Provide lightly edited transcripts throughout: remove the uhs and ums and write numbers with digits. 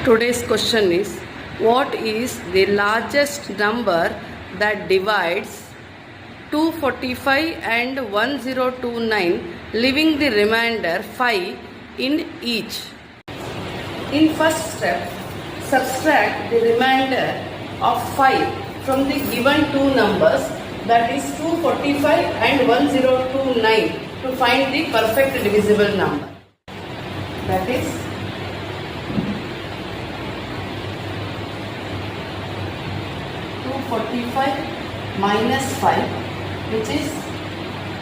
Today's question is, what is the largest number that divides 245 and 1029, leaving the remainder 5 in each? In first step, subtract the remainder of 5 from the given two numbers, that is 245 and 1029, to find the perfect divisible number. That is 245 minus 5, which is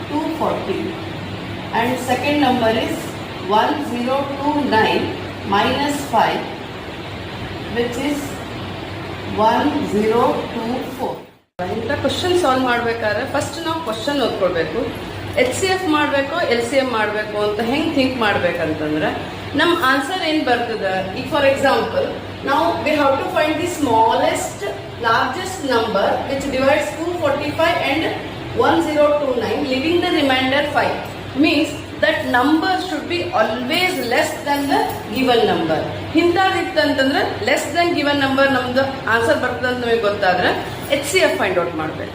240, and second number is 1029 minus 5, which is 1024. ಇಂಥ question solve ಮಾಡ್ಬೇಕಾದ್ರೆ first ನಾವು question ಓದ್ಕೊಳ್ಬೇಕು. HCF ಮಾಡಬೇಕು, LCM ಮಾಡಬೇಕು ಅಂತ ಹೆಂಗೆ think ಮಾಡ್ಬೇಕಂತಂದ್ರೆ ನಮ್ಮ answer ಏನು ಬರ್ತದೆ. ಈಗ ಫಾರ್ ಎಕ್ಸಾಂಪಲ್ ನಾವು we have to find the smallest largest number which divides 245 and 1029, leaving the remainder 5, means that number should be always less than the given number. ಹಿಂತಾದಿತ್ತಂತಂದ್ರೆ ಲೆಸ್ ದನ್ ಗಿವನ್ ನಂಬರ್ ನಮ್ದು answer ಬರ್ತದೆ ಅಂತ ನಮಗೆ ಗೊತ್ತಾದ್ರೆ HCF find out ಮಾಡಬೇಕು.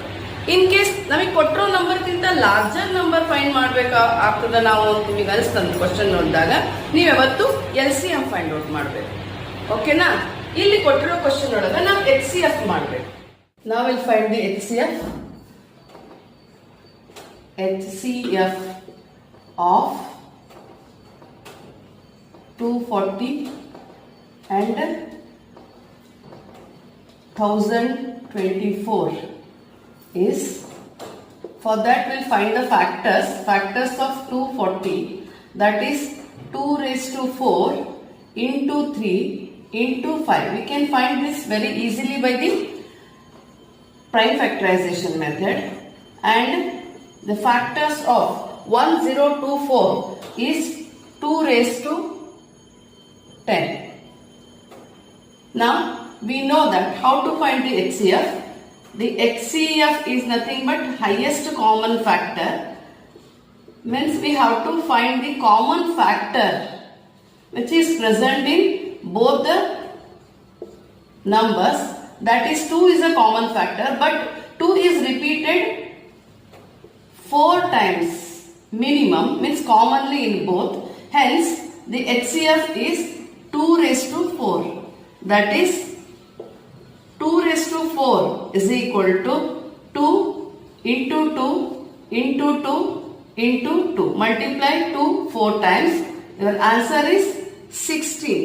In case ನಮಗೆ ಕೊಟ್ಟಿರೋ ನಂಬರ್ಗಿಂತ larger number find ಮಾಡ್ಬೇಕಾ ಆಗ್ತದೆ ನಾವು ಅಂತ ನಿಮಗೆ ಅನಿಸ್ತಂತ ಕ್ವಶನ್ ನೋಡಿದಾಗ ನೀವು ಯಾವತ್ತು LCM ಫೈಂಡ್ ಔಟ್ ಮಾಡಬೇಕು. ಓಕೆನಾ? ಇಲ್ಲಿ ಕೊಟ್ಟಿರೋ ಕ್ವಶನ್ ಒಳಗೆ ನಾವು HCF ಮಾಡಬೇಕು. ನಾವು will find the HCF of 240 and 1024 is, for that we'll find the factors of 240, that is 2 raised to 4 into 3 into 5. We can find this very easily by the prime factorization method, and the factors of 1024 is 2 raised to 10. Now we know that how to find the HCF. The HCF is nothing but highest common factor, means we have to find the common factor which is present in both the numbers. That is 2 is a common factor, but 2 is repeated 4 times minimum, means commonly in both. Hence the HCF is 2 raised to 4. That is 2 raised to 4 is equal to 2 into 2 into 2 into 2. Multiply 2 4 times. Your answer is 16.